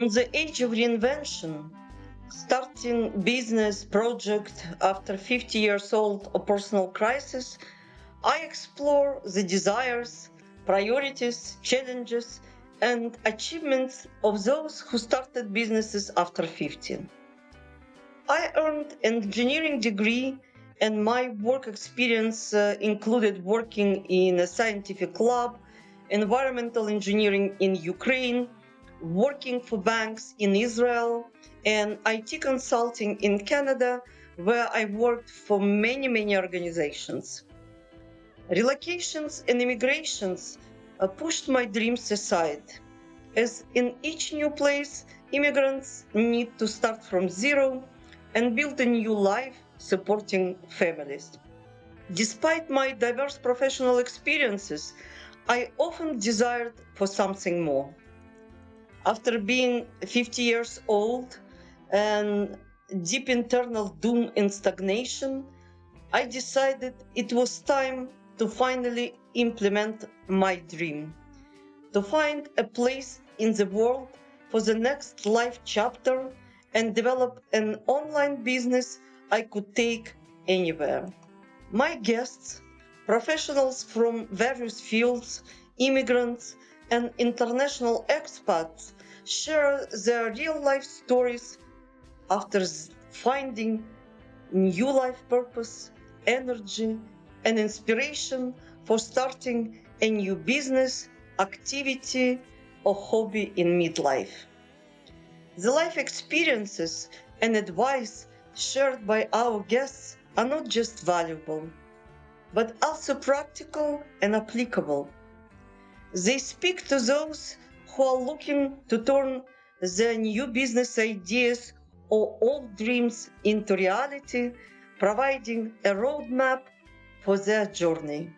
On the age of reinvention, starting business project after 50 years old or personal crisis, I explore the desires, priorities, challenges, and achievements of those who started businesses after 15. I earned an engineering degree, and my work experience included working in a scientific lab, environmental engineering in Ukraine, working for banks in Israel, and IT consulting in Canada, where I worked for many organizations. Relocations and immigrations pushed my dreams aside, as in each new place, immigrants need to start from zero and build a new life supporting families. Despite my diverse professional experiences, I often desired for something more. After being 50 years old and deep internal doom and stagnation, I decided it was time to finally implement my dream, to find a place in the world for the next life chapter and develop an online business I could take anywhere. My guests, professionals from various fields, immigrants, and international expats, share their real life stories after finding new life purpose, energy, and inspiration for starting a new business, activity, or hobby in midlife. The life experiences and advice shared by our guests are not just valuable, but also practical and applicable. They speak to those who are looking to turn their new business ideas or old dreams into reality, providing a roadmap for their journey.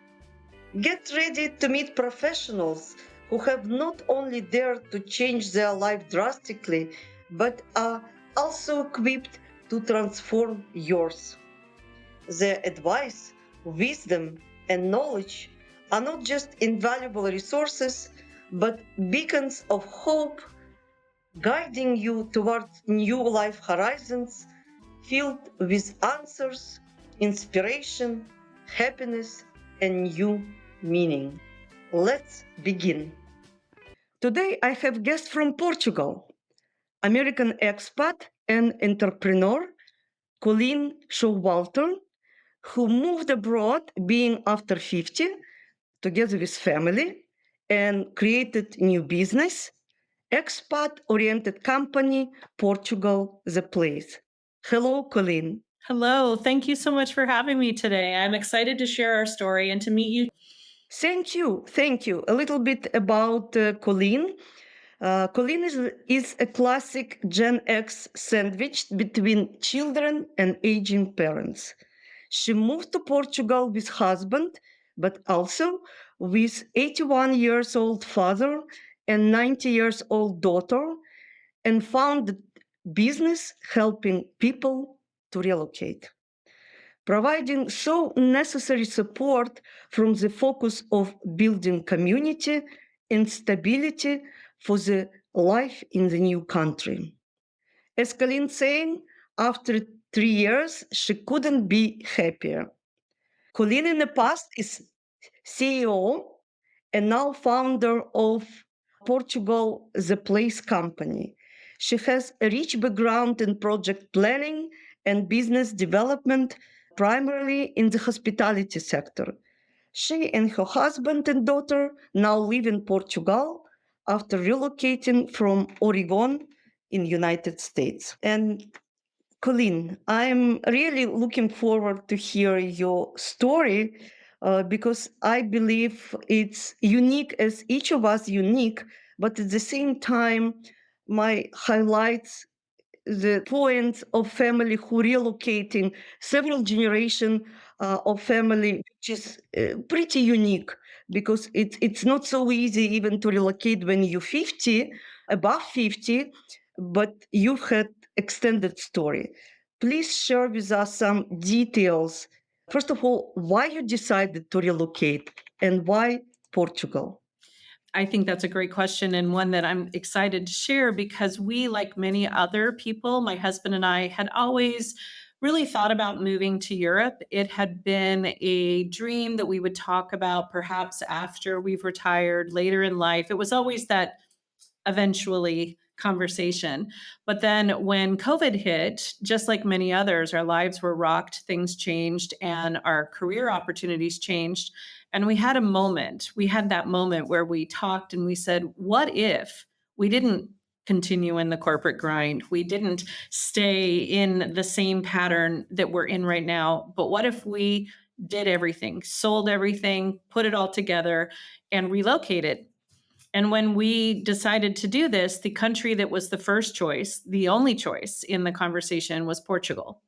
Get ready to meet professionals who have not only dared to change their life drastically, but are also equipped to transform yours. Their advice, wisdom, and knowledge are not just invaluable resources, but beacons of hope, guiding you towards new life horizons filled with answers, inspiration, happiness, and new meaning. Let's begin. Today I have guests from Portugal, American expat and entrepreneur Colleen Show Walter, who moved abroad being after 50 together with family and created new business, expat-oriented company, Portugal, the place. Hello, Colleen. Hello, thank you so much for having me today. I'm excited to share our story and to meet you. Thank you. A little bit about Colleen. Colleen is a classic Gen X sandwiched between children and aging parents. She moved to Portugal with husband, but also with 81 years old father and 90 years old daughter, and founded business helping people to relocate, providing so necessary support from the focus of building community and stability for the life in the new country. As Colleen saying, after 3 years, she couldn't be happier. Colleen in the past is CEO and now founder of Portugal The Place company. She has a rich background in project planning and business development, primarily in the hospitality sector. She and her husband and daughter now live in Portugal after relocating from Oregon in United States. And Colleen, I'm really looking forward to hear your story because I believe it's unique as each of us unique, but at the same time, my highlights the points of family who relocating several generation of family, which is pretty unique because it's not so easy even to relocate when you're 50, above 50, but you've had extended story. Please share with us some details. First of all, why you decided to relocate and why Portugal? I think that's a great question and one that I'm excited to share because we, like many other people, my husband and I had always really thought about moving to Europe. It had been a dream that we would talk about perhaps after we've retired later in life. It was always that eventually conversation. But then when COVID hit, just like many others, our lives were rocked, things changed, and our career opportunities changed. And we had a moment, we had that moment where we talked and we said, what if we didn't continue in the corporate grind? We didn't stay in the same pattern that we're in right now. But what if we did everything, sold everything, put it all together, and relocated? And when we decided to do this, the country that was the first choice, the only choice in the conversation was Portugal.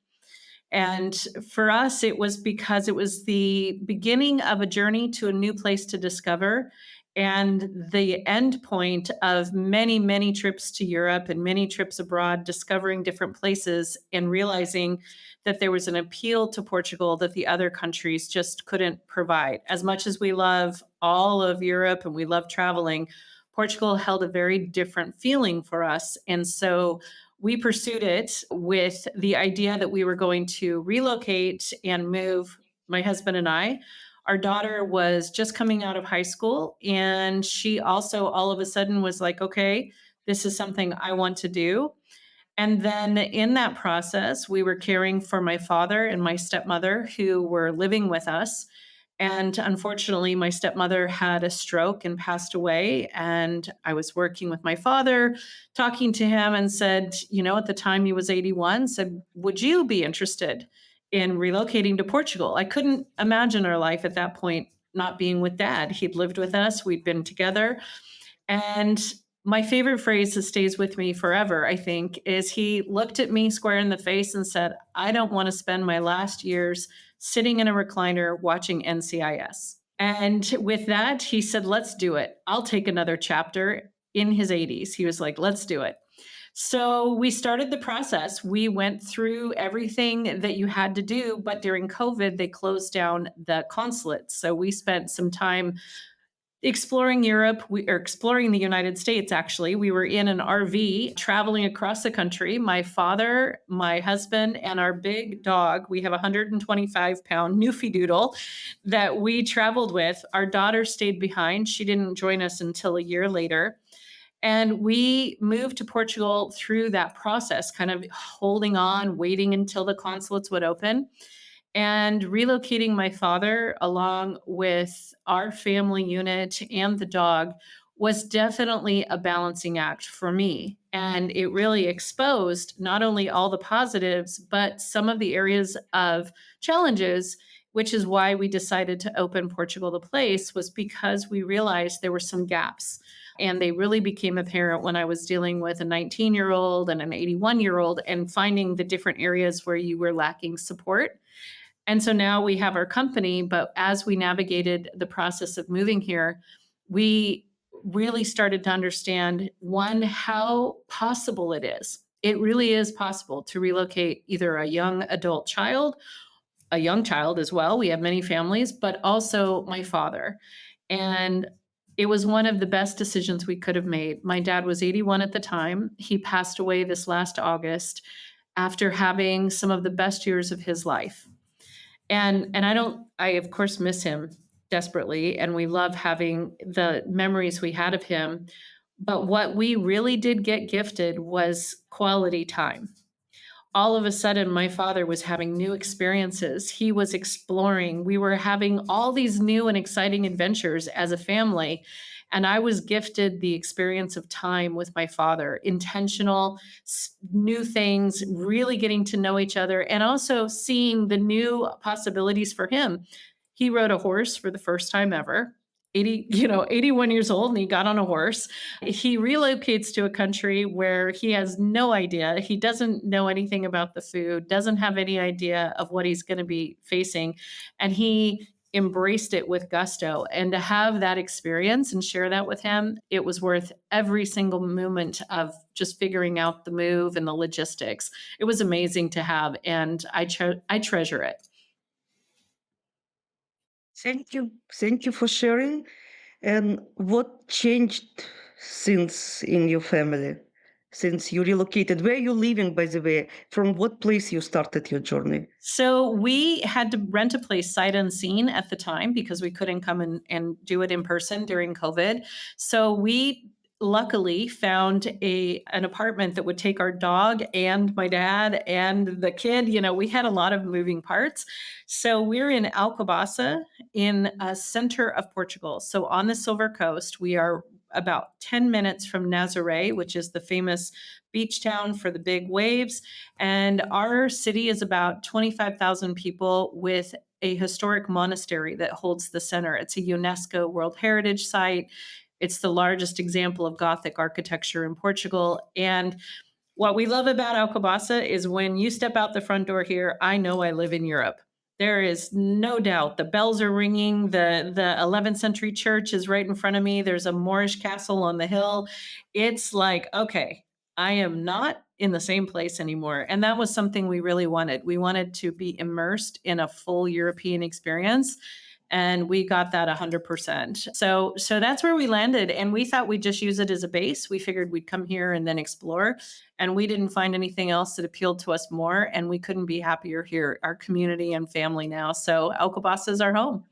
And for us, it was because it was the beginning of a journey to a new place to discover and the end point of many, many trips to Europe and many trips abroad, discovering different places and realizing that there was an appeal to Portugal that the other countries just couldn't provide. As much as we love all of Europe and we love traveling, Portugal held a very different feeling for us. And so we pursued it with the idea that we were going to relocate and move, my husband and I. Our daughter was just coming out of high school, and she also all of a sudden was like, okay, this is something I want to do. And then in that process, we were caring for my father and my stepmother who were living with us. And unfortunately, my stepmother had a stroke and passed away. And I was working with my father, talking to him, and said, at the time he was 81, said, would you be interested in relocating to Portugal? I couldn't imagine our life at that point not being with dad. He'd lived with us, we'd been together. And my favorite phrase that stays with me forever, I think, is he looked at me square in the face and said, I don't want to spend my last years sitting in a recliner watching NCIS. And with that, he said, let's do it. I'll take another chapter in his 80s. He was like, let's do it. So we started the process. We went through everything that you had to do, but during COVID, they closed down the consulate. So we spent some time exploring Europe, or exploring the United States, actually. We were in an RV traveling across the country. My father, my husband, and our big dog, we have a 125-pound Newfie that we traveled with. Our daughter stayed behind. She didn't join us until a year later. And we moved to Portugal through that process, kind of holding on, waiting until the consulates would open. And relocating my father along with our family unit and the dog was definitely a balancing act for me. And it really exposed not only all the positives, but some of the areas of challenges, which is why we decided to open Portugal the Place, was because we realized there were some gaps. And they really became apparent when I was dealing with a 19-year-old and an 81-year-old and finding the different areas where you were lacking support. And so now we have our company, but as we navigated the process of moving here, we really started to understand one, how possible it is. It really is possible to relocate either a young adult child, a young child as well. We have many families, but also my father. And it was one of the best decisions we could have made. My dad was 81 at the time. He passed away this last August after having some of the best years of his life. And I of course miss him desperately, and we love having the memories we had of him. But what we really did get gifted was quality time. All of a sudden, my father was having new experiences. He was exploring. We were having all these new and exciting adventures as a family. And I was gifted the experience of time with my father, intentional, new things, really getting to know each other, and also seeing the new possibilities for him. He rode a horse for the first time ever. 81 years old, and he got on a horse. He relocates to a country where he has no idea. He doesn't know anything about the food, doesn't have any idea of what he's going to be facing. And he embraced it with gusto. And to have that experience and share that with him, it was worth every single moment of just figuring out the move and the logistics. It was amazing to have, and I treasure it. Thank you. Thank you for sharing. And what changed since in your family, since you relocated? Where are you living, by the way? From what place you started your journey? So we had to rent a place sight unseen at the time because we couldn't come and do it in person during COVID. So we luckily found an apartment that would take our dog and my dad and the kid. You know, we had a lot of moving parts. So we're in Alcobaça in a center of Portugal. So on the Silver Coast, we are about 10 minutes from Nazaré, which is the famous beach town for the big waves. And our city is about 25,000 people with a historic monastery that holds the center. It's a UNESCO World Heritage Site. It's the largest example of Gothic architecture in Portugal. And what we love about Alcobaça is when you step out the front door here, I know I live in Europe. There is no doubt. The bells are ringing. The 11th century church is right in front of me. There's a Moorish castle on the hill. It's like, okay, I am not in the same place anymore. And that was something we really wanted. We wanted to be immersed in a full European experience, and we got that 100%. So that's where we landed, and we thought we'd just use it as a base. We figured we'd come here and then explore, and we didn't find anything else that appealed to us more, and we couldn't be happier here, our community and family now. So Alcobaça is our home.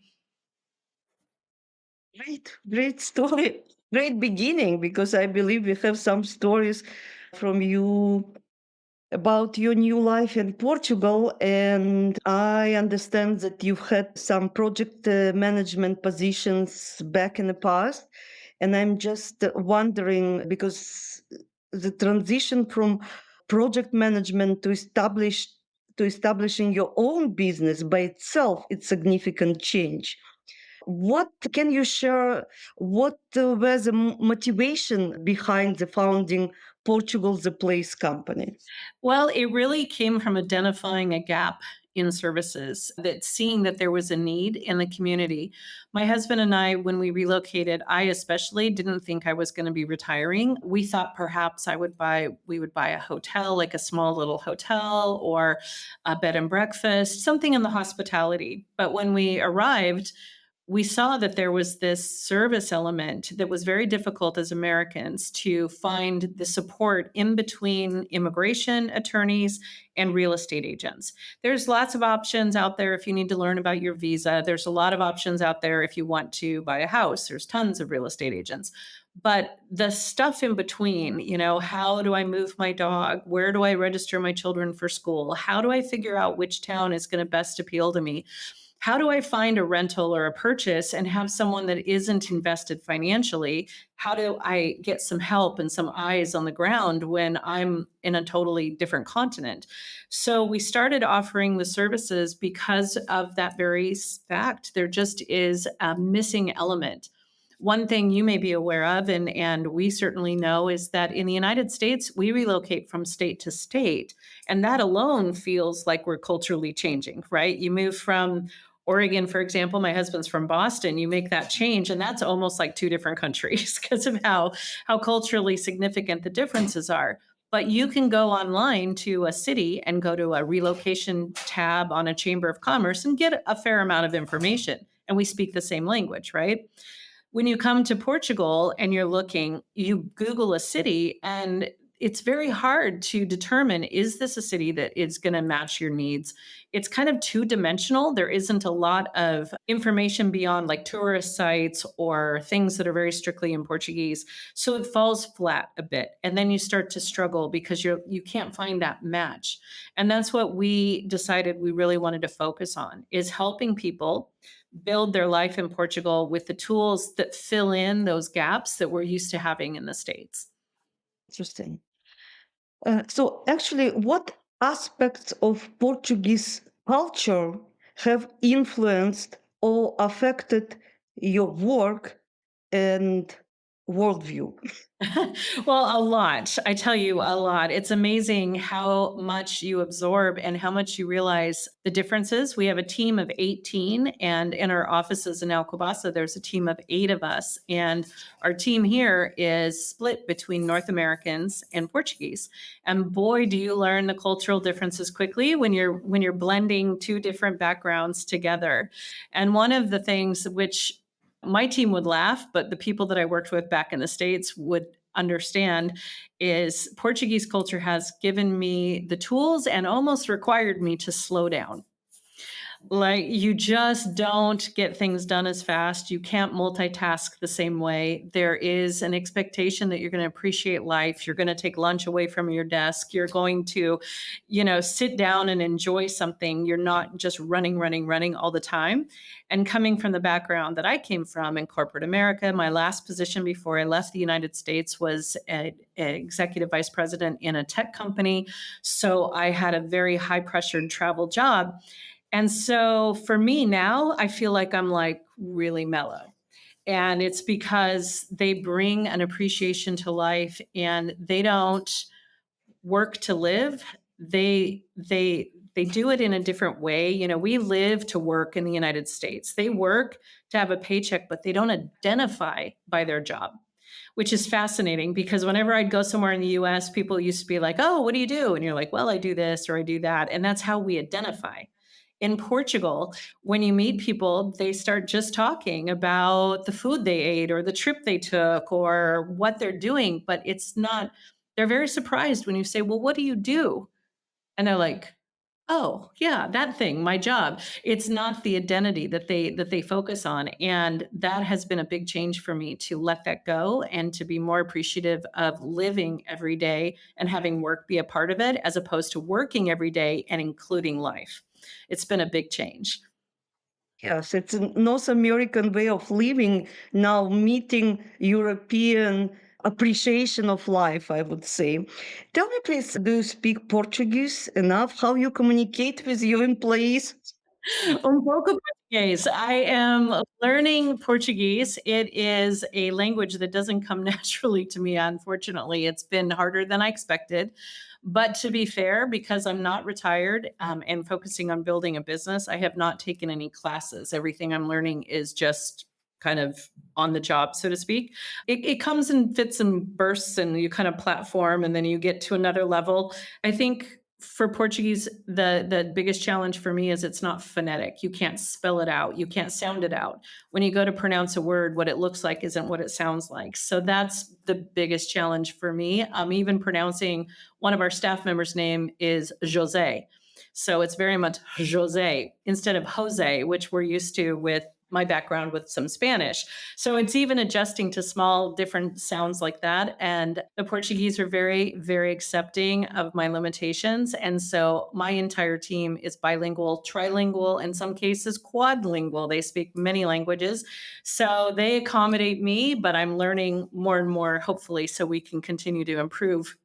Great story. Great beginning, because I believe we have some stories from you about your new life in Portugal. And I understand that you've had some project management positions back in the past. And I'm just wondering, because the transition from project management to establishing your own business by itself, it's significant change. What can you share? What was the motivation behind the founding Portugal the Place company? Well, it really came from identifying a gap in services, that seeing that there was a need in the community. My husband and I, when we relocated, I especially didn't think I was going to be retiring. We thought perhaps we would buy a hotel, like a small little hotel or a bed and breakfast, something in the hospitality. But when we arrived, we saw that there was this service element that was very difficult as Americans to find the support in between immigration attorneys and real estate agents. There's lots of options out there if you need to learn about your visa. There's a lot of options out there if you want to buy a house. There's tons of real estate agents. But the stuff in between, you know, how do I move my dog? Where do I register my children for school? How do I figure out which town is going to best appeal to me? How do I find a rental or a purchase and have someone that isn't invested financially? How do I get some help and some eyes on the ground when I'm in a totally different continent? So we started offering the services because of that very fact. There just is a missing element. One thing you may be aware of, and we certainly know, is that in the United States, we relocate from state to state. And that alone feels like we're culturally changing, right? You move from Oregon, for example, my husband's from Boston, you make that change, and that's almost like two different countries because of how culturally significant the differences are. But you can go online to a city and go to a relocation tab on a chamber of commerce and get a fair amount of information. And we speak the same language, right? When you come to Portugal and you're looking, you Google a city, and it's very hard to determine, is this a city that is going to match your needs? It's kind of two dimensional. There isn't a lot of information beyond like tourist sites or things that are very strictly in Portuguese. So it falls flat a bit. And then you start to struggle because you can't find that match. And that's what we decided we really wanted to focus on, is helping people build their life in Portugal with the tools that fill in those gaps that we're used to having in the States. Interesting. So, actually, what aspects of Portuguese culture have influenced or affected your work and worldview? Well, a lot. I tell you, a lot. It's amazing how much you absorb and how much you realize the differences. We have a team of 18, and in our offices in Alcobaça, there's a team of 8 of us. And our team here is split between North Americans and Portuguese. And boy, do you learn the cultural differences quickly when you're blending two different backgrounds together. And one of the things which My team would laugh, but the people that I worked with back in the States would understand is Portuguese culture has given me the tools and almost required me to slow down. Like, you just don't get things done as fast. You can't multitask the same way. There is an expectation that you're going to appreciate life. You're going to take lunch away from your desk. You're going to, sit down and enjoy something. You're not just running, running, running all the time. And coming from the background that I came from in corporate America, my last position before I left the United States was an executive vice president in a tech company. So I had a very high pressured travel job. And so for me now, I feel like I'm like really mellow. And it's because they bring an appreciation to life and they don't work to live. They do it in a different way. We live to work in the United States. They work to have a paycheck, but they don't identify by their job, which is fascinating because whenever I'd go somewhere in the US, people used to be like, "Oh, what do you do?" And you're like, "Well, I do this or I do that." And that's how we identify. In Portugal, when you meet people, they start just talking about the food they ate or the trip they took or what they're doing, but it's not, they're very surprised when you say, "Well, what do you do?" And they're like, "Oh, yeah, that thing, my job." It's not the identity that they focus on, and that has been a big change for me to let that go and to be more appreciative of living every day and having work be a part of it as opposed to working every day and including life. It's been a big change. Yes, it's a North American way of living now, meeting European appreciation of life, I would say. Tell me, please, do you speak Portuguese enough? How you communicate with your employees? Pouco Português. I am learning Portuguese. It is a language that doesn't come naturally to me, unfortunately. It's been harder than I expected. But to be fair, because I'm not retired and focusing on building a business, I have not taken any classes. Everything I'm learning is just kind of on the job, so to speak. It comes in fits and bursts, and you kind of platform, and then you get to another level. I think for Portuguese, the biggest challenge for me is it's not phonetic. You can't spell it out. You can't sound it out. When you go to pronounce a word, what it looks like isn't what it sounds like. So that's the biggest challenge for me. Even pronouncing one of our staff members' name is Jose. So it's very much Jose instead of Jose, which we're used to with my background with some Spanish. So it's even adjusting to small different sounds like that. And the Portuguese are very, very accepting of my limitations. And so my entire team is bilingual, trilingual, in some cases quadlingual. They speak many languages. So they accommodate me, but I'm learning more and more, hopefully, so we can continue to improve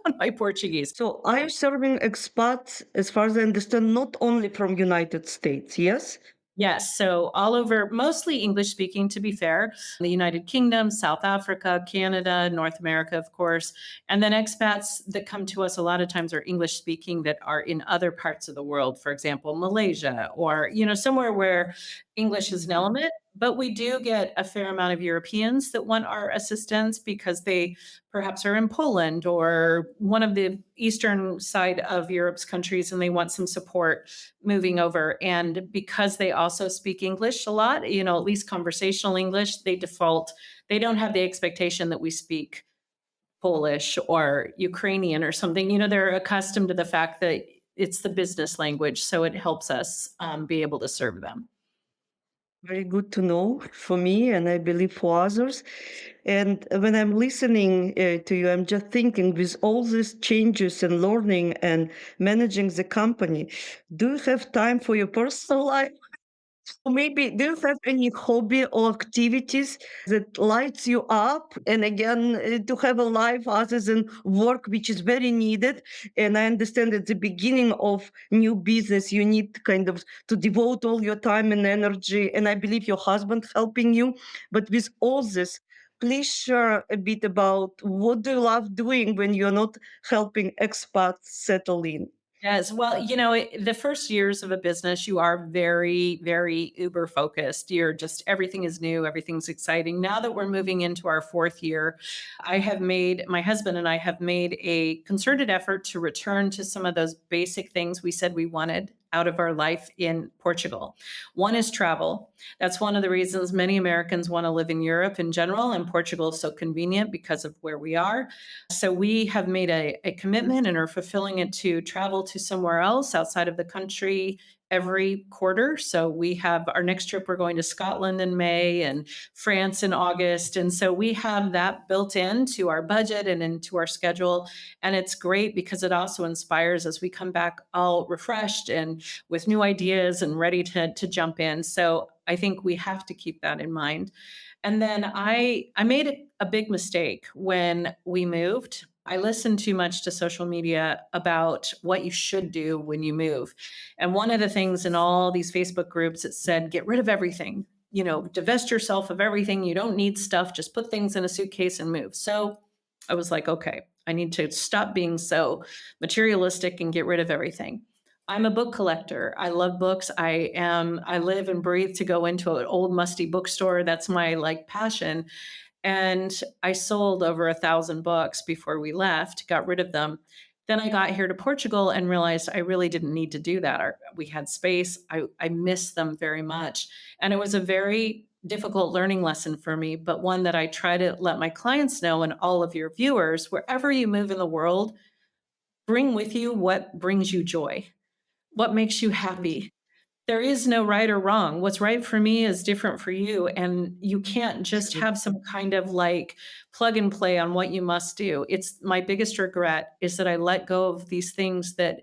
on my Portuguese. So are you serving expats, as far as I understand, not only from United States, yes? Yes, so all over, mostly English speaking, to be fair, the United Kingdom, South Africa, Canada, North America, of course. And then expats that come to us a lot of times are English speaking that are in other parts of the world, for example, Malaysia or, somewhere where English is an element. But we do get a fair amount of Europeans that want our assistance because they perhaps are in Poland or one of the eastern side of Europe's countries and they want some support moving over. And because they also speak English a lot, at least conversational English, they don't have the expectation that we speak Polish or Ukrainian or something. They're accustomed to the fact that it's the business language. So it helps us be able to serve them. Very good to know for me, and I believe for others. And when I'm listening to you, I'm just thinking with all these changes and learning and managing the company, do you have time for your personal life? Or maybe do you have any hobby or activities that lights you up? And again, to have a life other than work, which is very needed. And I understand at the beginning of new business, you need kind of to devote all your time and energy. And I believe your husband helping you. But with all this, please share a bit about what do you love doing when you're not helping expats settle in? Yes. Well, the first years of a business, you are very, very uber focused. Everything is new, everything's exciting. Now that we're moving into our fourth year, my husband and I have made a concerted effort to return to some of those basic things we said we wanted out of our life in Portugal. One is travel. That's one of the reasons many Americans want to live in Europe in general, and Portugal is so convenient because of where we are. So we have made a commitment and are fulfilling it to travel to somewhere else outside of the country every quarter. So we have our next trip, we're going to Scotland in May and France in August. And so we have that built into our budget and into our schedule. And it's great because it also inspires as we come back all refreshed and with new ideas and ready to jump in. So I think we have to keep that in mind. And then I made a big mistake when we moved. I listened too much to social media about what you should do when you move. And one of the things in all these Facebook groups, it said, get rid of everything, divest yourself of everything. You don't need stuff. Just put things in a suitcase and move. So I was like, okay, I need to stop being so materialistic and get rid of everything. I'm a book collector. I love books. I live and breathe to go into an old musty bookstore. That's my like passion. And I sold over 1,000 books before we left, got rid of them. Then I got here to Portugal and realized I really didn't need to do that. We had space. I miss them very much. And it was a very difficult learning lesson for me, but one that I try to let my clients know and all of your viewers, wherever you move in the world, bring with you what brings you joy, what makes you happy. There is no right or wrong. What's right for me is different for you. And you can't just have some kind of like plug and play on what you must do. It's my biggest regret is that I let go of these things that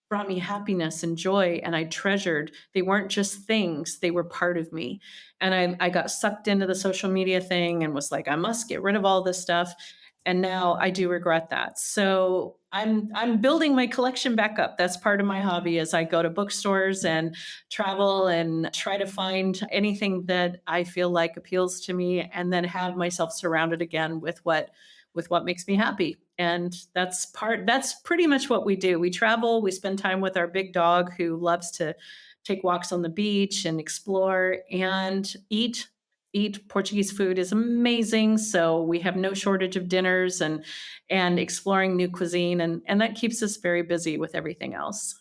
brought me happiness and joy and I treasured. They weren't just things, they were part of me. And I got sucked into the social media thing and was like, I must get rid of all this stuff. And now I do regret that. So I'm building my collection back up. That's part of my hobby as I go to bookstores and travel and try to find anything that I feel like appeals to me and then have myself surrounded again with what makes me happy. And that's pretty much what we do. We travel, we spend time with our big dog who loves to take walks on the beach and explore and eat Portuguese food is amazing. So we have no shortage of dinners and exploring new cuisine and that keeps us very busy with everything else.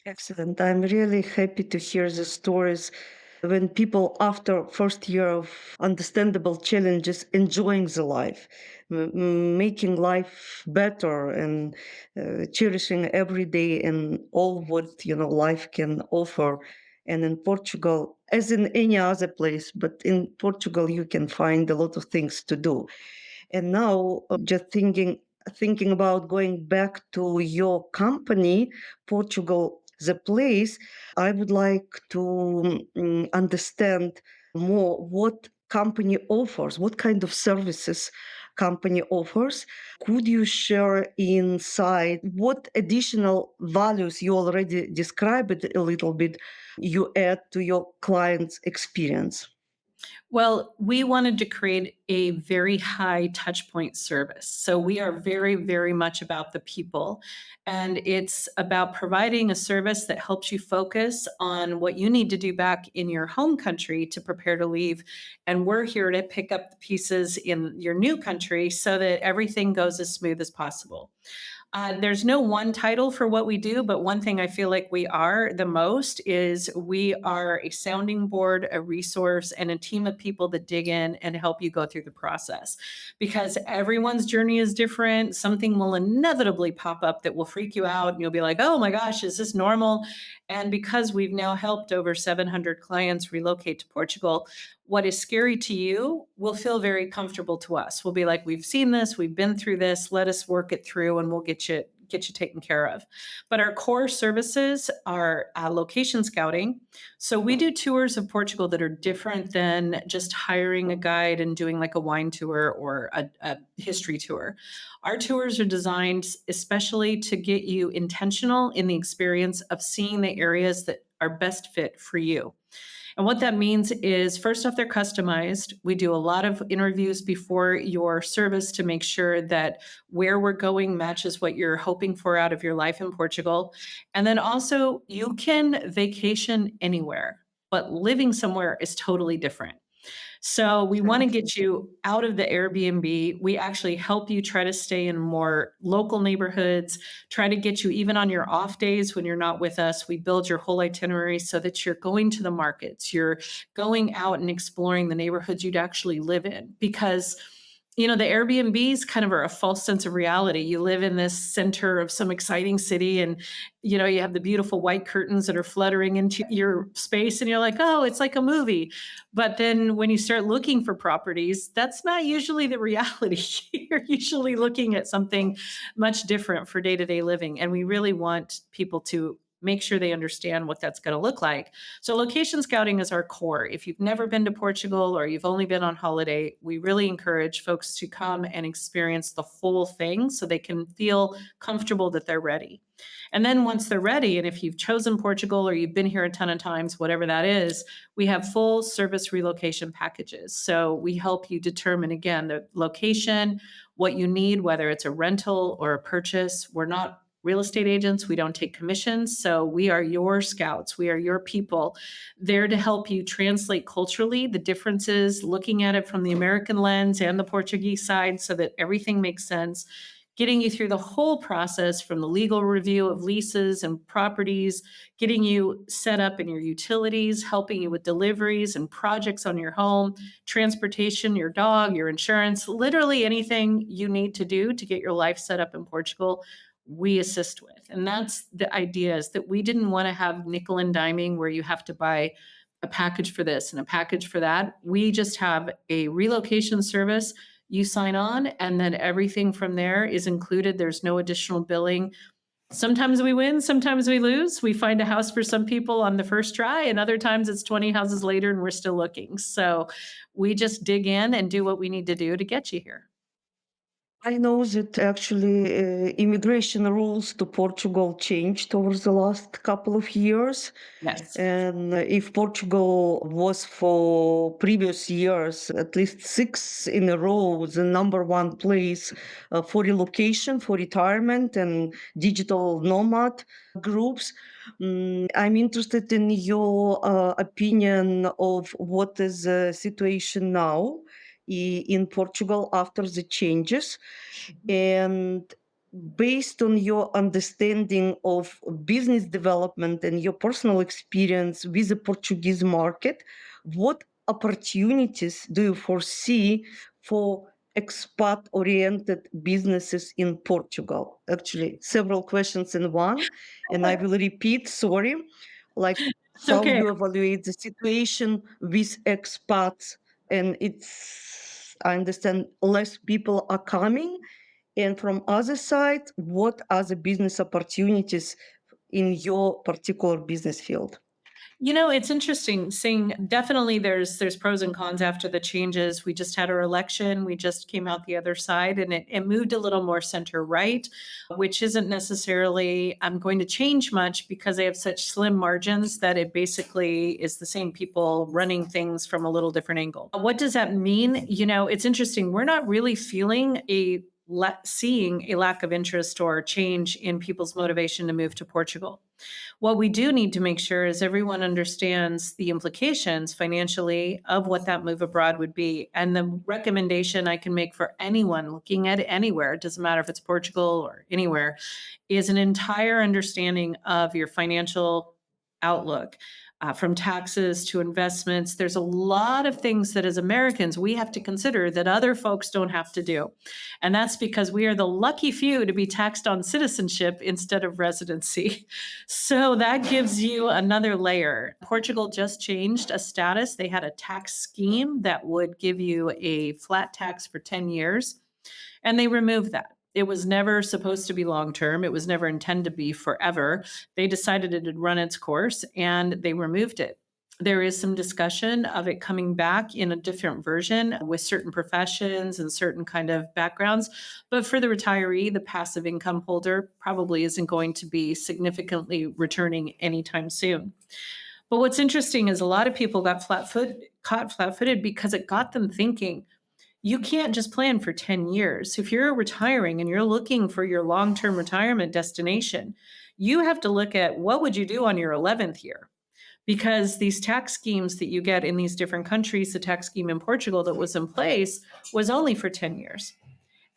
Excellent. I'm really happy to hear the stories when people after first year of understandable challenges enjoying the life, making life better and cherishing every day and all what life can offer. And in Portugal, as in any other place, but in Portugal you can find a lot of things to do. And now, just thinking about going back to your company, Portugal, the place, I would like to understand more what company offers, what kind of services company offers. Could you share inside what additional values you already described it a little bit you add to your client's experience? Well, we wanted to create a very high touch point service. So we are very, very much about the people. And it's about providing a service that helps you focus on what you need to do back in your home country to prepare to leave. And we're here to pick up the pieces in your new country so that everything goes as smooth as possible. There's no one title for what we do, but one thing I feel like we are the most is we are a sounding board, a resource, and a team of people that dig in and help you go through the process. Because everyone's journey is different. Something will inevitably pop up that will freak you out, and you'll be like, oh my gosh, is this normal? And because we've now helped over 700 clients relocate to Portugal, what is scary to you will feel very comfortable to us. We'll be like, we've seen this, we've been through this, let us work it through and we'll get you taken care of. But our core services are location scouting. So we do tours of Portugal that are different than just hiring a guide and doing like a wine tour or a history tour. Our tours are designed especially to get you intentional in the experience of seeing the areas that are best fit for you. And what that means is, first off, they're customized. We do a lot of interviews before your service to make sure that where we're going matches what you're hoping for out of your life in Portugal. And then also, you can vacation anywhere, but living somewhere is totally different. So we want to Thank you. get you out of the Airbnb. We actually help you try to stay in more local neighborhoods, try to get you even on your off days when you're not with us. We build your whole itinerary so that you're going to the markets, you're going out and exploring the neighborhoods you'd actually live in. Because the Airbnbs kind of are a false sense of reality. You live in this center of some exciting city and you have the beautiful white curtains that are fluttering into your space and you're like, "Oh, it's like a movie." But then when you start looking for properties, that's not usually the reality. You're usually looking at something much different for day-to-day living, and we really want people to make sure they understand what that's going to look like. So location scouting is our core. If you've never been to Portugal or you've only been on holiday, we really encourage folks to come and experience the full thing so they can feel comfortable that they're ready. And then once they're ready, and if you've chosen Portugal or you've been here a ton of times, whatever that is, we have full service relocation packages. So we help you determine, again, the location, what you need, whether it's a rental or a purchase. We're not real estate agents. We don't take commissions. So we are your scouts. We are your people there to help you translate culturally the differences, looking at it from the American lens and the Portuguese side so that everything makes sense, getting you through the whole process from the legal review of leases and properties, getting you set up in your utilities, helping you with deliveries and projects on your home, transportation, your dog, your insurance, literally anything you need to do to get your life set up in Portugal, we assist with. And that's the idea, is that we didn't want to have nickel and diming where you have to buy a package for this and a package for that. We just have a relocation service. You sign on, and then everything from there is included. There's no additional billing. Sometimes we win, sometimes we lose. We find a house for some people on the first try, and other times it's 20 houses later and we're still looking. So we just dig in and do what we need to do to get you here. I know that actually immigration rules to Portugal changed over the last couple of years. Yes. And if Portugal was for previous years, at least 6 in a row, the number one place for relocation, for retirement, and digital nomad groups, I'm interested in your opinion of what is the situation now in Portugal after the changes. And based on your understanding of business development and your personal experience with the Portuguese market, what opportunities do you foresee for expat oriented businesses in Portugal? Actually, several questions in one, and I will repeat, sorry, like It's how okay. you evaluate the situation with expats. And it's, I understand, less people are coming, and from other side, what are the business opportunities in your particular business field? It's interesting seeing, definitely there's pros and cons after the changes. We just had our election. We just came out the other side and it moved a little more center right, which isn't necessarily going to change much because they have such slim margins that it basically is the same people running things from a little different angle. What does that mean? It's interesting. We're not really seeing a lack of interest or change in people's motivation to move to Portugal. What we do need to make sure is everyone understands the implications financially of what that move abroad would be. And the recommendation I can make for anyone looking at it anywhere, it doesn't matter if it's Portugal or anywhere, is an entire understanding of your financial outlook. From taxes to investments, there's a lot of things that as Americans we have to consider that other folks don't have to do. And that's because we are the lucky few to be taxed on citizenship instead of residency. So that gives you another layer. Portugal just changed a status. They had a tax scheme that would give you a flat tax for 10 years, and they removed that. It was never supposed to be long term. It was never intended to be forever. They decided it had run its course and they removed it. There is some discussion of it coming back in a different version with certain professions and certain kind of backgrounds. But for the retiree, the passive income holder probably isn't going to be significantly returning anytime soon. But what's interesting is a lot of people caught flat-footed because it got them thinking, you can't just plan for 10 years. If you're retiring and you're looking for your long-term retirement destination, you have to look at what would you do on your 11th year? because these tax schemes that you get in these different countries, the tax scheme in Portugal that was in place was only for 10 years.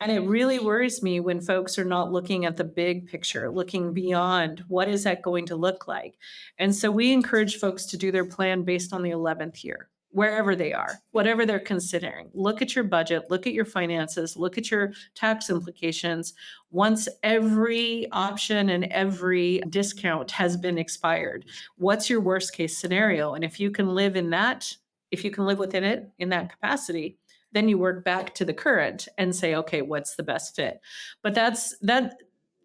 And it really worries me when folks are not looking at the big picture, looking beyond what is that going to look like. And so we encourage folks to do their plan based on the 11th year, wherever they are, whatever they're considering. Look at your budget, look at your finances, look at your tax implications. Once every option and every discount has been expired, what's your worst case scenario? And if you can live in that, if you can live within it in that capacity, then you work back to the current and say, okay, what's the best fit? But that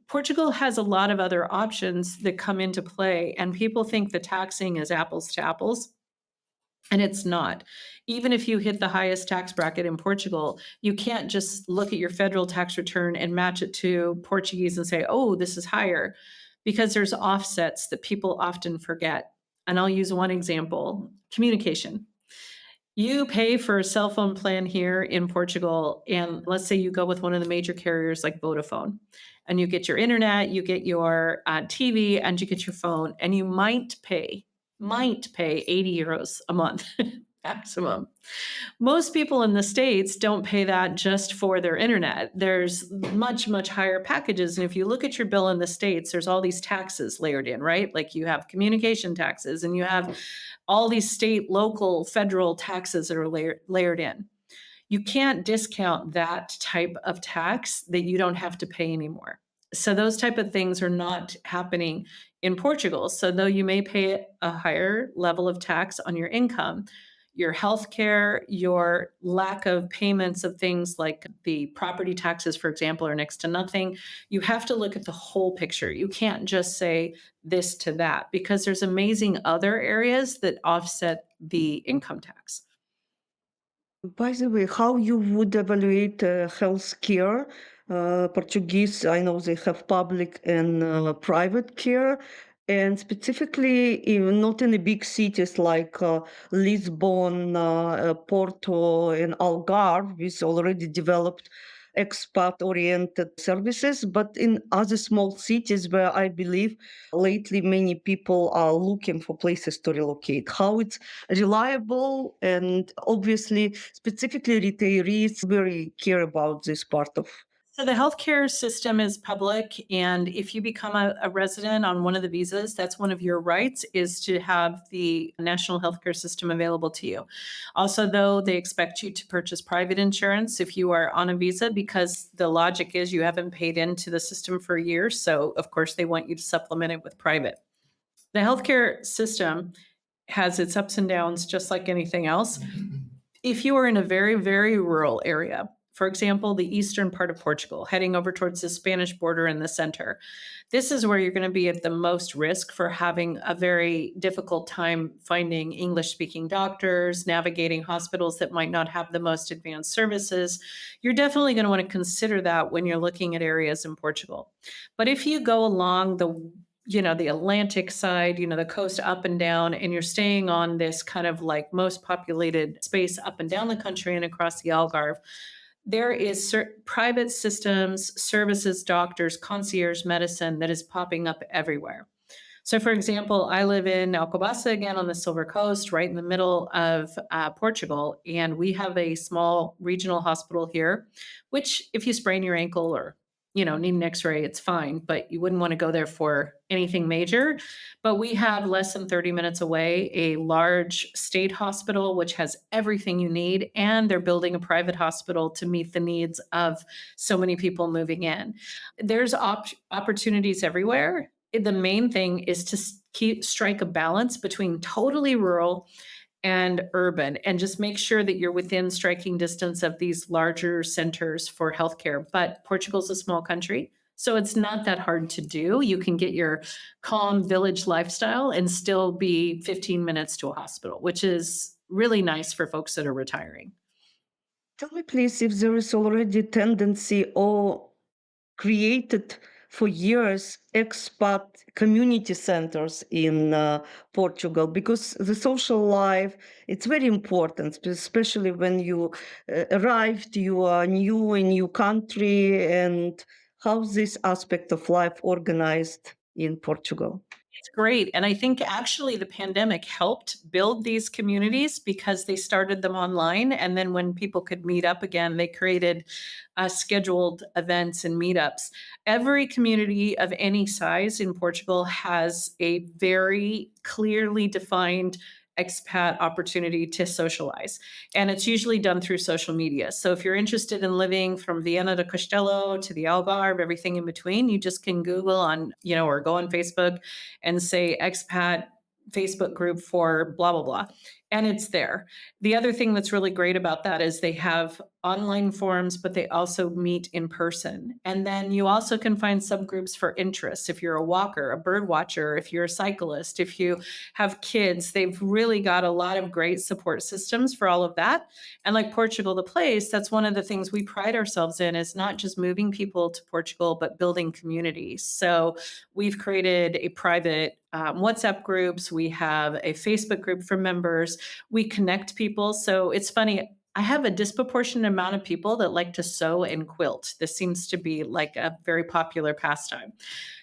Portugal has a lot of other options that come into play, and people think the taxing is apples to apples. And it's not. Even if you hit the highest tax bracket in Portugal, you can't just look at your federal tax return and match it to Portuguese and say, oh, this is higher, because there's offsets that people often forget. And I'll use one example: communication. You pay for a cell phone plan here in Portugal, and let's say you go with one of the major carriers like Vodafone, and you get your internet, you get your TV, and you get your phone, and you might pay 80 euros a month maximum. Most people in the States don't pay that just for their internet. There's much, much higher packages. And if you look at your bill in the States, there's all these taxes layered in, right? Like you have communication taxes and you have all these state, local, federal taxes that are layered in. You can't discount that type of tax that you don't have to pay anymore. So those type of things are not happening in Portugal. So though you may pay a higher level of tax on your income, your healthcare, your lack of payments of things like the property taxes, for example, are next to nothing. You have to look at the whole picture. You can't just say this to that, because there's amazing other areas that offset the income tax. By the way, how you would evaluate health care? Portuguese, I know they have public and private care, and specifically, not in the big cities like Lisbon, Porto, and Algarve, with already developed expat-oriented services, but in other small cities where I believe lately many people are looking for places to relocate. How it's reliable, and obviously specifically retirees very care about this part of. So the healthcare system is public, and if you become a resident on one of the visas, that's one of your rights, is to have the national healthcare system available to you. Also, though, they expect you to purchase private insurance if you are on a visa, because the logic is you haven't paid into the system for years. So, of course, they want you to supplement it with private. The healthcare system has its ups and downs, just like anything else. If you are in a very, very rural area, for example, the eastern part of Portugal, heading over towards the Spanish border in the center, this is where you're going to be at the most risk for having a very difficult time finding English speaking doctors, navigating hospitals that might not have the most advanced services. You're definitely going to want to consider that when you're looking at areas in Portugal. But if you go along the Atlantic side, the coast up and down, and you're staying on this kind of like most populated space up and down the country and across the Algarve, there is private systems, services, doctors, concierge medicine that is popping up everywhere. So, for example, I live in Alcobaça, again on the Silver Coast, right in the middle of Portugal, and we have a small regional hospital here, which if you sprain your ankle or need an x-ray, it's fine, but you wouldn't want to go there for anything major. But we have less than 30 minutes away a large state hospital, which has everything you need, and they're building a private hospital to meet the needs of so many people moving in. There's opportunities everywhere. The main thing is to strike a balance between totally rural and urban, and just make sure that you're within striking distance of these larger centers for healthcare. But Portugal's a small country, so it's not that hard to do. You can get your calm village lifestyle and still be 15 minutes to a hospital, which is really nice for folks that are retiring. Tell me, please, if there is already tendency or created for years expat community centers in Portugal, because the social life, it's very important, especially when you arrived, you are new in new country, and how this aspect of life organized in Portugal. It's great, and I think actually the pandemic helped build these communities because they started them online, and then when people could meet up again, they created, scheduled events and meetups. Every community of any size in Portugal has a very clearly defined expat opportunity to socialize, and it's usually done through social media. So if you're interested in living from Vienna to Castello to the Algarve, everything in between, you just can Google on, or go on Facebook and say expat Facebook group for blah, blah, blah. And it's there. The other thing that's really great about that is they have online forums, but they also meet in person. And then you also can find subgroups for interests. If you're a walker, a bird watcher, if you're a cyclist, if you have kids, they've really got a lot of great support systems for all of that. And like Portugal, the place, that's one of the things we pride ourselves in is not just moving people to Portugal, but building communities. So we've created a private WhatsApp groups. We have a Facebook group for members. We connect people. So it's funny. I have a disproportionate amount of people that like to sew and quilt. This seems to be like a very popular pastime.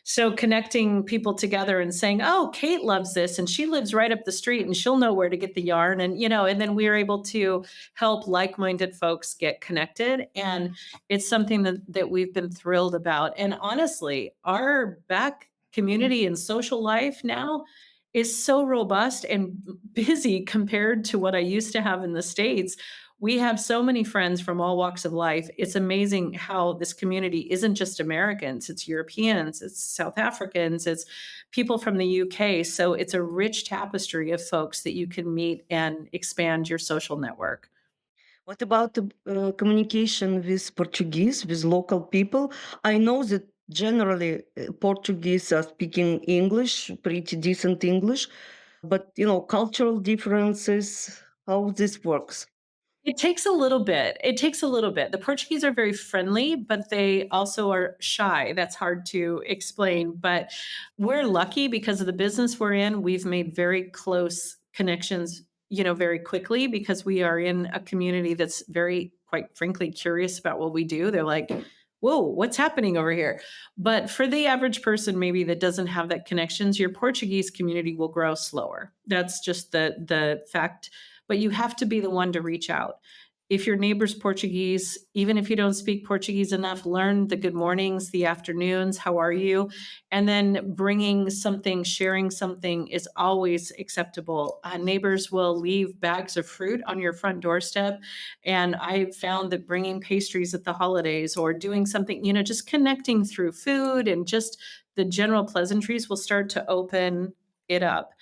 So connecting people together and saying, "Oh, Kate loves this and she lives right up the street and she'll know where to get the yarn." And and then we're able to help like-minded folks get connected, and it's something that we've been thrilled about. And honestly, our back community and social life now is so robust and busy compared to what I used to have in the States. We have so many friends from all walks of life. It's amazing how this community isn't just Americans, it's Europeans, it's South Africans, it's people from the UK. So it's a rich tapestry of folks that you can meet and expand your social network. What about the communication with Portuguese, with local people? I know that generally Portuguese are speaking English, pretty decent English, but cultural differences, how this works. It takes a little bit. It takes a little bit. The Portuguese are very friendly, but they also are shy. That's hard to explain, but we're lucky because of the business we're in. We've made very close connections, very quickly because we are in a community that's very, quite frankly, curious about what we do. They're like, "Whoa, what's happening over here?" But for the average person maybe that doesn't have that connections, your Portuguese community will grow slower. That's just the fact, but you have to be the one to reach out. If your neighbor's Portuguese, even if you don't speak Portuguese enough, learn the good mornings, the afternoons, how are you? And then bringing something, sharing something is always acceptable. Neighbors will leave bags of fruit on your front doorstep. And I found that bringing pastries at the holidays or doing something, just connecting through food and just the general pleasantries will start to open it up.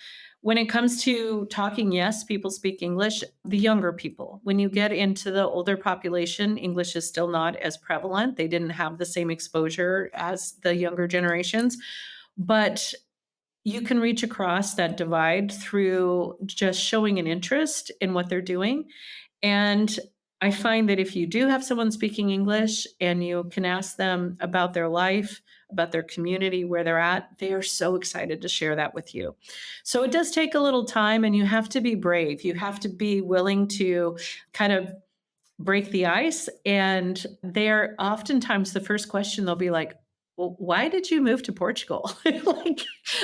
When it comes to talking, yes, people speak English, the younger people. When you get into the older population, English is still not as prevalent. They didn't have the same exposure as the younger generations, but you can reach across that divide through just showing an interest in what they're doing. And I find that if you do have someone speaking English and you can ask them about their life, about their community, where they're at, they are so excited to share that with you. So it does take a little time and you have to be brave. You have to be willing to kind of break the ice. And they're oftentimes the first question they'll be like, "Well, why did you move to Portugal?"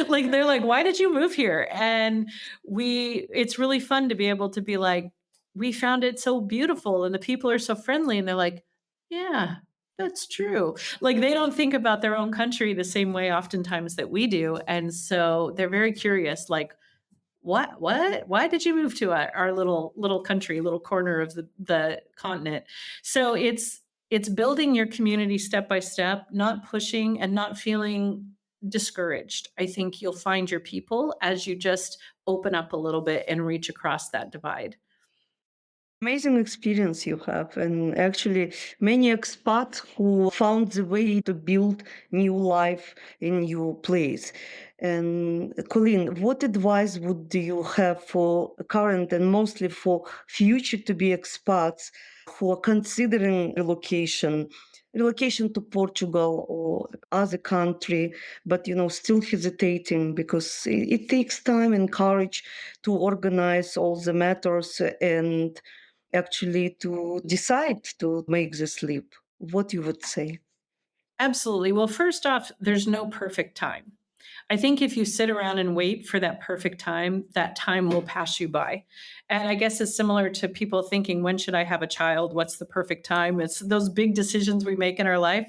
like they're like, "Why did you move here?" And it's really fun to be able to be like, "We found it so beautiful and the people are so friendly." And they're like, "Yeah, that's true." Like they don't think about their own country the same way oftentimes that we do. And so they're very curious, like, what why did you move to our little country, little corner of the continent? So it's building your community step by step, not pushing and not feeling discouraged. I think you'll find your people as you just open up a little bit and reach across that divide. Amazing experience you have, and actually, many expats who found the way to build new life in new place. And Colleen, what advice would you have for current and mostly for future to be expats who are considering relocation to Portugal or other country, but still hesitating because it takes time and courage to organize all the matters and actually to decide to make this leap? What you would say? Absolutely. Well, first off, there's no perfect time. I think if you sit around and wait for that perfect time, that time will pass you by. And I guess it's similar to people thinking, when should I have a child? What's the perfect time? It's those big decisions we make in our life.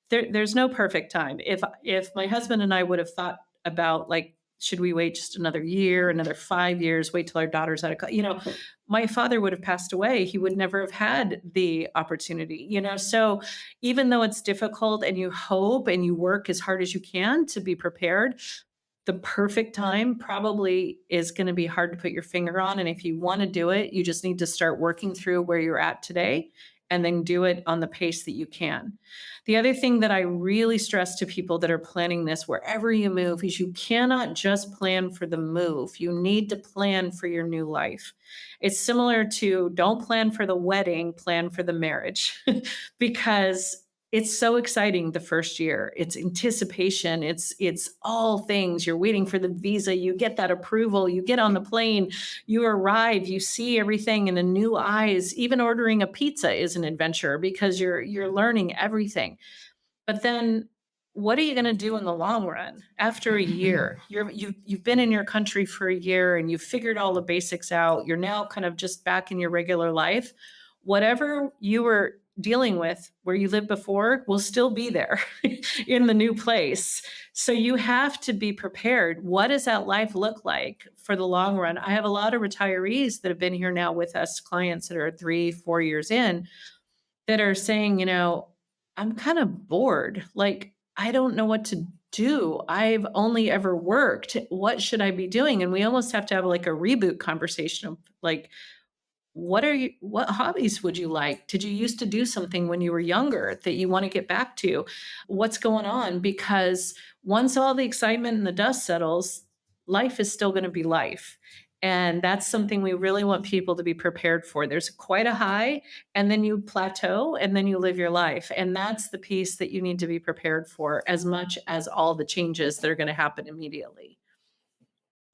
There's no perfect time. If my husband and I would have thought about, like, should we wait just another year, another 5 years, wait till our daughter's out of my father would have passed away. He would never have had the opportunity. So even though it's difficult and you hope and you work as hard as you can to be prepared, the perfect time probably is going to be hard to put your finger on. And if you want to do it, you just need to start working through where you're at today and then do it on the pace that you can. The other thing that I really stress to people that are planning this wherever you move is you cannot just plan for the move. You need to plan for your new life. It's similar to don't plan for the wedding, plan for the marriage because it's so exciting the first year. It's anticipation. It's all things. You're waiting for the visa, you get that approval, you get on the plane, you arrive, you see everything in a new eyes. Even ordering a pizza is an adventure because you're learning everything. But then what are you going to do in the long run after a year? You've been in your country for a year and you've figured all the basics out. You're now kind of just back in your regular life. Whatever you were dealing with where you lived before will still be there in the new place. So you have to be prepared. What does that life look like for the long run? I have a lot of retirees that have been here now with us, clients that are 3, 4 years in, that are saying, I'm kind of bored. Like, I don't know what to do. I've only ever worked. What should I be doing? And we almost have to have like a reboot conversation of like, what hobbies would you like? Did you used to do something when you were younger that you want to get back to? What's going on? Because once all the excitement and the dust settles, life is still going to be life. And that's something we really want people to be prepared for. There's quite a high, and then you plateau, and then you live your life. And that's the piece that you need to be prepared for as much as all the changes that are going to happen immediately.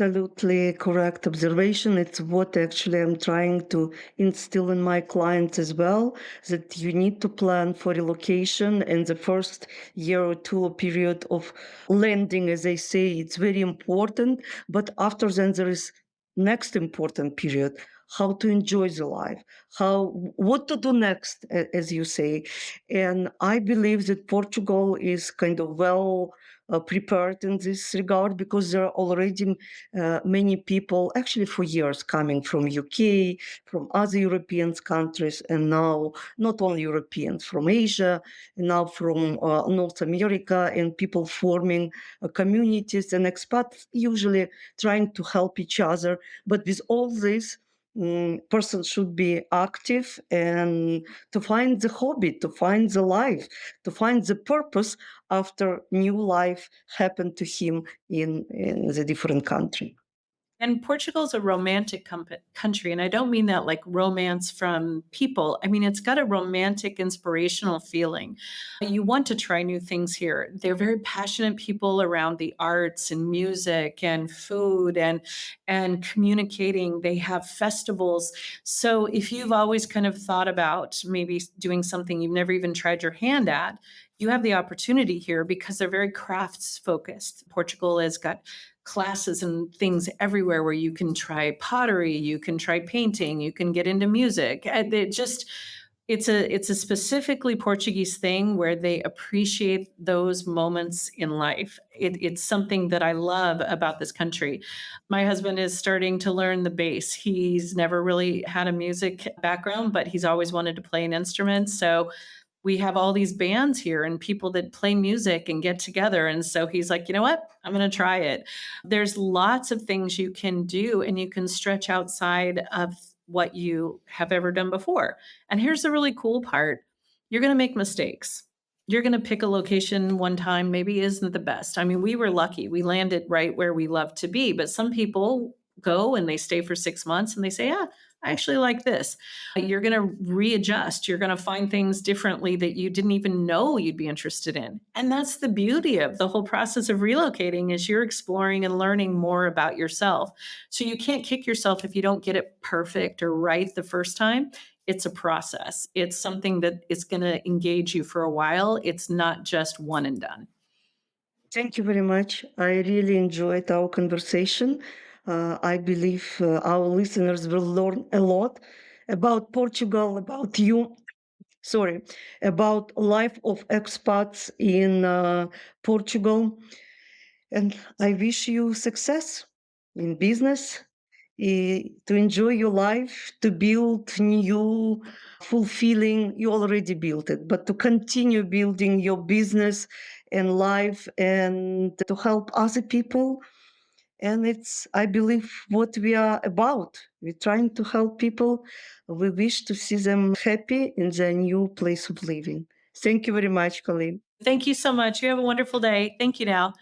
Absolutely correct observation. It's what actually I'm trying to instill in my clients as well, that you need to plan for relocation and the first year or two period of landing, as I say, it's very important. But after then there is next important period, how to enjoy the life, what to do next, as you say. And I believe that Portugal is kind of well prepared in this regard because there are already many people actually for years coming from UK, from other European countries, and now not only Europeans, from Asia, and now from North America, and people forming communities and expats usually trying to help each other. But with all this, person should be active and to find the hobby, to find the life, to find the purpose after new life happened to him in the different country. And Portugal's a romantic country, and I don't mean that like romance from people. I mean, it's got a romantic, inspirational feeling. You want to try new things here. They're very passionate people around the arts and music and food and communicating. They have festivals. So if you've always kind of thought about maybe doing something you've never even tried your hand at, you have the opportunity here because they're very crafts focused. Portugal has got classes and things everywhere where you can try pottery, you can try painting, you can get into music. And it's a specifically Portuguese thing where they appreciate those moments in life. It's something that I love about this country. My husband is starting to learn the bass. He's never really had a music background, but he's always wanted to play an instrument. So we have all these bands here and people that play music and get together. And so he's like, you know what? I'm going to try it. There's lots of things you can do and you can stretch outside of what you have ever done before. And here's the really cool part, you're going to make mistakes. You're going to pick a location one time, maybe isn't the best. I mean, we were lucky. We landed right where we love to be, but some people go and they stay for 6 months and they say, yeah, I actually like this. You're going to readjust. You're going to find things differently that you didn't even know you'd be interested in. And that's the beauty of the whole process of relocating is you're exploring and learning more about yourself. So you can't kick yourself if you don't get it perfect or right the first time. It's a process. It's something that is going to engage you for a while. It's not just one and done. Thank you very much. I really enjoyed our conversation. I believe our listeners will learn a lot about Portugal, about you, sorry, about life of expats in Portugal. And I wish you success in business, to enjoy your life, to build new fulfilling. You already built it, but to continue building your business and life and to help other people. And it's, I believe, what we are about. We're trying to help people. We wish to see them happy in their new place of living. Thank you very much, Colleen. Thank you so much. You have a wonderful day. Thank you now.